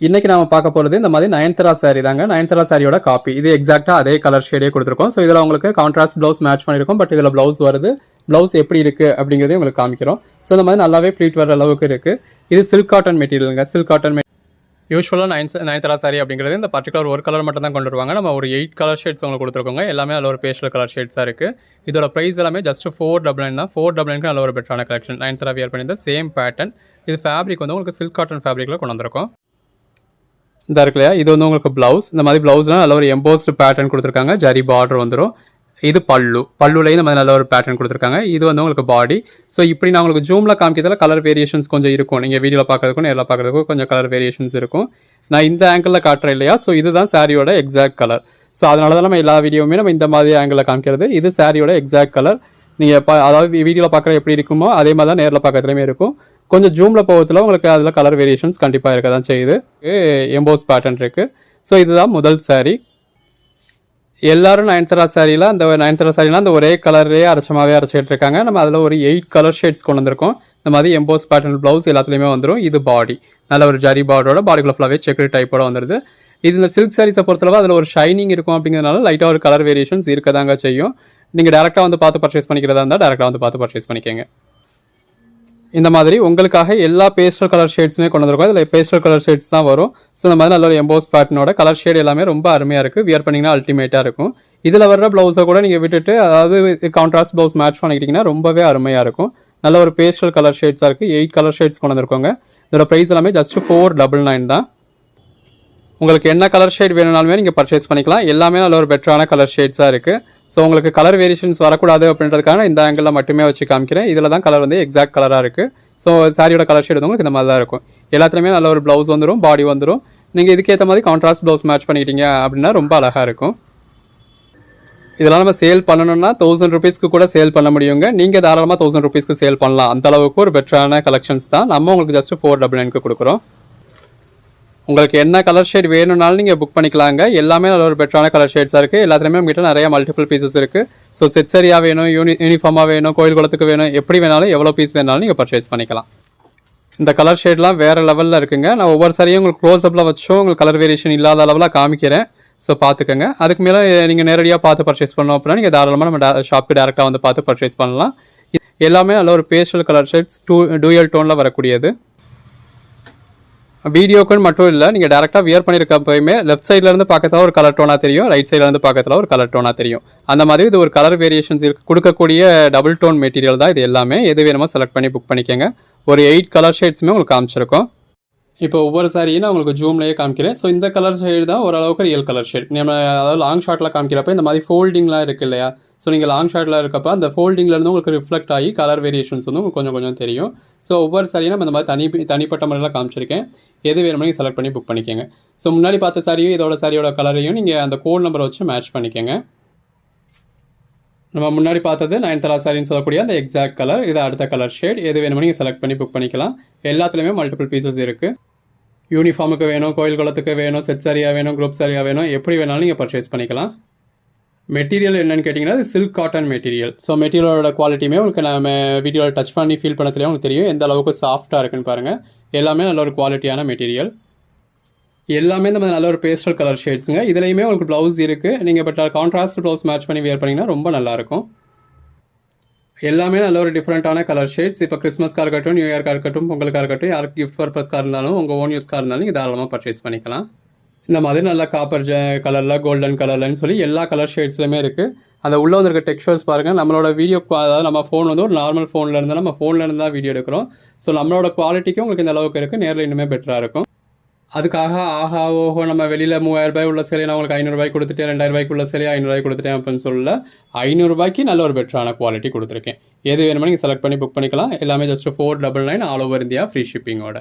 இன்னைக்கு நாம பார்க்க போகிறது இந்த மாதிரி நயன்தாரா சாரி தாங்க. நயன்தாரா சாரியோட காப்பி. இது எக்ஸாக்டாக அதே கலர் ஷேடே கொடுத்துருக்கோம். ஸோ இதில் உங்களுக்கு கான்ட்ராஸ்ட் ப்ளவுஸ் மேட்ச் பண்ணியிருக்கோம். பட் இதில் ப்ளவுஸ் வருது. ப்ளவுஸ் எப்படி இருக்குது அப்படிங்கிறதே உங்களுக்கு காமிக்கிறோம். ஸோ இந்த மாதிரி நல்லாவே ப்ளீட் வர அளவுக்கு இருக்குது. இது சில்க் காட்டன் மெட்டீரியலுங்க. சில்க் காட்டன் யூஸ்வலாக நயன்தாரா சாரி அப்படிங்கிறது இந்த பர்டிகுலர் ஒரு கலர் மட்டும் தான் கொண்டு வருவாங்க. நம்ம ஒரு 8 கலர் ஷேட்ஸ் உங்களுக்கு கொடுத்துருக்கோங்க. எல்லாமே அதில் ஒரு பேஸ்டல் கலர் ஷேட்ஸாக இருக்குது. இதோட ப்ரைஸ் எல்லாமே ஜஸ்ட் 499 தான். 499 நல்ல ஒரு பெட்டரான கலெக்ஷன். நயன்தாரா வியர் பண்ணியிருந்த சேம் பேட்டர்ன். இது ஃபேப்ரிக் வந்து உங்களுக்கு சில்க் காட்டன் ஃபேப்ரிக்கில் கொண்டு வந்திருக்கோம். இந்த இருக்கு இல்லையா, இது வந்து உங்களுக்கு ப்ளவுஸ். இந்த மாதிரி ப்ளவுஸ்லாம் நல்ல ஒரு எம்போஸ்டு பேட்டர்ன் கொடுத்துருக்காங்க. ஜரி பார்டர் வந்துடும். இது பல்லுலேயும் இந்த மாதிரி நல்ல ஒரு பேட்டர்ன் கொடுத்துருக்காங்க. இது வந்து உங்களுக்கு பாடி. ஸோ இப்படி நான் உங்களுக்கு ஜூமில் காமிக்கிறதுல கலர் வேரியேஷன்ஸ் கொஞ்சம் இருக்கும். நீங்கள் வீடியோவில் பார்க்கறதுக்கும் நேரில் பார்க்கறதுக்கும் கொஞ்சம் கலர் வேரியேஷன்ஸ் இருக்கும். நான் இந்த ஆங்கிளில் காட்டுறேன் இல்லையா, ஸோ இதுதான் சாரியோட எக்ஸாக்ட் கலர். ஸோ அதனால தான் நம்ம எல்லா வீடியோவுமே நம்ம இந்த மாதிரி ஆங்கிளில் காமிக்கிறது. இது சாரியோட எக்ஸாக்ட் கலர். நீங்கள் அதாவது வீடியோவில் பார்க்குற எப்படி இருக்குமோ அதே மாதிரி தான் நேரில் பார்க்கறதுலையுமே இருக்கும். கொஞ்சம் ஜூமில் போகிறதுல உங்களுக்கு அதில் கலர் வேரியேஷன்ஸ் கண்டிப்பாக இருக்க தான் செய்யுது. எம்போஸ் பேட்டர்ன் இருக்குது. ஸோ இதுதான் முதல் சாரீ. எல்லோரும் நயன்தாரா சாரியில் அந்த ஒரே கலரே அரைச்சிட்டு இருக்காங்க. நம்ம அதில் ஒரு 8 கலர் ஷேட்ஸ் கொண்டு வந்திருக்கோம். இந்த மாதிரி எம்போஸ் பேட்டர்ன் ப்ளவுஸ் எல்லாத்துலேயுமே வந்துடும். இது பாடி நல்ல ஒரு ஜரி பார்டரோட பாடிக்குள்ள ஃபுல்லாகவே செக்குடு டைப்போட வந்துடுது. இது இந்த சில்க் சாரீஸை பொறுத்தளவு அதில் ஒரு ஷைனிங் இருக்கும். அப்படிங்கிறதுனால லைட்டாக ஒரு கலர் வேரியேஷன்ஸ் இருக்க தாங்க செய்யும். நீங்கள் டேரெக்டாக வந்து பார்த்து பர்ச்சேஸ் பண்ணிக்கிறதா இருந்தால் டேரெக்டாக வந்து பார்த்து பர்ச்சேஸ் பண்ணிக்கோங்க. இந்த மாதிரி உங்களுக்காக எல்லா பேஸ்டல் கலர் ஷேட்ஸுமே கொண்டு வந்திருக்கோம். இதில் பேஸ்டல் கலர் ஷேட்ஸ் தான் வரும். ஸோ இந்த மாதிரி நல்ல ஒரு எம்போஸ் பேட்டர்னோட கலர் ஷேட் எல்லாமே ரொம்ப அருமையாக இருக்குது. வியர் பண்ணிங்கன்னா அல்டிமேட்டாக இருக்கும். இதில் வர்ற ப்ளவுஸை கூட நீங்கள் விட்டுட்டு அதாவது கான்ட்ராஸ்ட் ப்ளவுஸ் மேட்ச் பண்ணிக்கிட்டிங்கன்னா ரொம்பவே அருமையாக இருக்கும். நல்ல ஒரு பேஸ்டல் கலர் ஷேட்ஸாக இருக்குது. 8 கலர் ஷேட்ஸ் கொண்டு வந்திருக்கோங்க. இதோட ப்ரைஸ் எல்லாமே ஜஸ்ட் 499 தான். உங்களுக்கு என்ன கலர் ஷேட் வேணும்னாலுமே நீங்கள் பர்ச்சேஸ் பண்ணிக்கலாம். எல்லாமே நல்ல ஒரு பெட்டரான கலர் ஷேட்ஸாக இருக்குது. ஸோ உங்களுக்கு கலர் வேரியேஷன்ஸ் வரக்கூடாது அப்படின்றதுக்காக இந்த ஆங்கிளில் மட்டுமே வச்சு காமிக்கிறேன். இதில் தான் கலர் வந்து எக்ஸாக்ட் கலராக இருக்குது. ஸோ சாரியோட கலர் ஷேட் வந்து உங்களுக்கு இந்த மாதிரி தான் இருக்கும். எல்லாத்துலேயுமே நல்ல ஒரு ப்ளவுஸ் வந்துடும், பாடி வந்துடும். நீங்கள் இதுக்கேற்ற மாதிரி கான்ட்ராஸ்ட் ப்ளவுஸ் மேட்ச் பண்ணிக்கிட்டீங்க அப்படின்னா ரொம்ப அழகாக இருக்கும். இதெல்லாம் நம்ம சேல் பண்ணணும்னா 1000 ருபீஸ்க்கு கூட சேல் பண்ண முடியுங்க. நீங்கள் தாராளமாக 1000 ருபீஸ்க்கு சேல் பண்ணலாம். அந்த அளவுக்கு ஒரு பெட்டரான கலெக்ஷன்ஸ் தான். நம்ம உங்களுக்கு ஜஸ்ட் 499க்கு கொடுக்குறோம். உங்களுக்கு என்ன கலர் ஷேட் வேணும்னாலும் நீங்கள் புக் பண்ணிக்கலாங்க. எல்லாமே நல்ல ஒரு பெட்டரான கலர் ஷேட்ஸாக இருக்குது. எல்லாத்துலேயுமே உங்கள்கிட்ட நிறைய மல்டிபிள் பீசஸ் இருக்குது. ஸோ செட் சரியாக வேணும், யூனிஃபார்மாக வேணும், கோயில் குளத்துக்கு வேணும், எப்படி வேணாலும் எவ்வளோ பீஸ் வேணாலும் நீங்கள் பர்ச்சேஸ் பண்ணிக்கலாம். இந்த கலர் ஷேட்லாம் வேறு லெவலில் இருக்குங்க. நான் ஒவ்வொரு சாரியும் உங்களுக்கு க்ளோஸ்அப்பில் வச்சும் உங்களுக்கு கலர் வேரியேஷன் இல்லாத அளவில் காமிக்கிறேன். ஸோ பார்த்துக்கோங்க. அதுக்கு மேலே நீங்கள் நேரடியாக பார்த்து பர்ச்சேஸ் பண்ணோம் அப்படின்னா நீங்கள் தாராளமாக நம்ம ஷாப்புக்கு டேரெக்டாக வந்து பார்த்து பர்ச்சேஸ் பண்ணலாம். எல்லாமே நல்ல ஒரு பேஸ்டல் கலர் ஷேட்ஸ் டூயல் டோனில் வரக்கூடியது. வீடியோக்குன்னு மட்டும் இல்லை, நீங்கள் டேரெக்டாக வியர் பண்ணியிருக்கப்பயுமே லெஃப்ட் சைட்லேருந்து பார்க்கறதுல ஒரு கலர் டோனாக தெரியும், ரைட் சைட்லேருந்து பார்க்கறதுல ஒரு கலர் டோனாக தெரியும். அந்த மாதிரி இது ஒரு கலர் வேரியேஷன்ஸ் கொடுக்கக்கூடிய டபுள் டோன் மெட்டீரியல் தான் இது எல்லாமே. எது வேணுமோ செலக்ட் பண்ணி புக் பண்ணிக்கோங்க. ஒரு 8 கலர் ஷேட்ஸுமே உங்களுக்கு காமிச்சிருக்கோம். இப்போ ஒவ்வொரு சாரியும் நான் உங்களுக்கு ஜூம்லேயே காமிக்கிறேன். ஸோ இந்த கலர் ஷேடு தான் ஓரளவுக்கு ரியல் கலர் ஷேட். நம்ம அதாவது லாங் ஷார்ட்டில் காமிக்கிறப்ப இந்த மாதிரி ஃபோல்டிங்லாம் இருக்குது இல்லையா, ஸோ நீங்கள் லாங் ஷார்ட்டில் இருக்கப்போ அந்த ஃபோல்டிங்லேருந்து உங்களுக்கு ரிஃப்ளெக்ட் ஆகி கலர் வேரியேஷன்ஸ் வந்து உங்களுக்கு கொஞ்சம் கொஞ்சம் தெரியும். ஸோ ஒவ்வொரு சாரியும் நம்ம இந்த மாதிரி தனிப்பட்ட முறையில் காமிச்சிருக்கேன். எது வேணுமோ நீங்கள் செலக்ட் பண்ணி புக் பண்ணிக்கோங்க. ஸோ முன்னாடி பார்த்த சாரியும் இதோட சாரியோட கலரையும் நீங்கள் அந்த கோட் நம்பரை வச்சு மேட்ச் பண்ணிக்கோங்க. நம்ம முன்னாடி பார்த்தது நயன்தாரா சாரின்னு சொல்லக்கூடிய அந்த எக்ஸாக்ட் கலர். இது அடுத்த கலர் ஷேட். எது வேணுமோ நீங்கள் செலக்ட் பண்ணி புக் பண்ணிக்கலாம். எல்லாத்துலேயுமே மல்டிபிள் பீசஸ் இருக்குது. யூனிஃபார்முக்கு வேணும், கோயில் குளத்துக்கு வேணும், செட் சாரியாக வேணும், குரூப் சாரியாக வேணும், எப்படி வேணாலும் நீங்கள் பர்ச்சேஸ் பண்ணிக்கலாம். மெட்டீரியல் என்னென்னு கேட்டிங்கன்னா இது சில்க் காட்டன் மெட்டீரியல். ஸோ மெட்டீரியலோட குவாலிட்டியுமே உங்களுக்கு நம்ம வீடியோவில் டச் பண்ணி ஃபீல் பண்ணதுலேயே உங்களுக்கு தெரியும் எந்த அளவுக்கு சாஃப்ட்டாக இருக்குன்னு பாருங்கள். எல்லாமே நல்ல ஒரு குவாலிட்டியான மெட்டீரியல். எல்லாமே இந்த மாதிரி நல்ல ஒரு பேஸ்டல் கலர் ஷேட்ஸுங்க. இதுலேயுமே உங்களுக்கு ப்ளவுஸ் இருக்குது. நீங்கள் பட் கான்ட்ராஸ்ட் ப்ளவுஸ் மேட்ச் பண்ணி வியர் பண்ணிங்கன்னா ரொம்ப நல்லாயிருக்கும். எல்லாமே நல்ல ஒரு டிஃப்ரெண்ட்டான கலர் ஷேட்ஸ். இப்போ கிறிஸ்மஸ்க்காக இருக்கட்டும், நியூ இயர்க்காக இருக்கட்டும், பொங்கலுக்காக இருக்கட்டும், யாருக்கு கிஃப்ட் பர்பஸ்க்காக இருந்தாலும் உங்கள் ஓன் யூஸ்க்காக இருந்தாலும் நீங்கள் தாராளமாக பர்ச்சேஸ் பண்ணிக்கலாம். இந்த மாதிரி நல்லா காப்பர் கலரில், கோல்டன் கலர்லன்னு சொல்லி எல்லா கலர் ஷேட்ஸ்லையுமே இருக்குது. அந்த உள்ளே வந்துருக்க டெக்ஸ்சர்ஸ் பாருங்கள். நம்மளோட வீடியோ அதாவது நம்ம ஃபோன் வந்து ஒரு நார்மல் ஃபோனில் இருந்தால் நம்ம ஃபோனில் இருந்து தான் வீடியோ எடுக்கிறோம். ஸோ நம்மளோட குவாலிட்டிக்கும் உங்களுக்கு இந்த அளவுக்கு இருக்குது. நேரில் இன்னுமே பெட்டராக இருக்கும். அதுக்காக ஆஹா ஓஹோ நம்ம வெளியில் 3000 ரூபாய் உள்ள சேலையை நான் உங்களுக்கு 500 ரூபாய் கொடுத்துட்டேன், 2000 ரூபாய்க்கு உள்ள சேலையை 500 ரூபாய் கொடுத்துட்டேன் அப்படின்னு சொல்லல. 500 ரூபாய்க்கு நல்ல ஒரு பெட்டரான குவாலிட்டி கொடுத்துருக்கேன். எது வேணுமோ நீங்கள் செலக்ட் பண்ணி புக் பண்ணிக்கலாம். எல்லாமே just 499 all over India free ஷிப்பிங்கோட.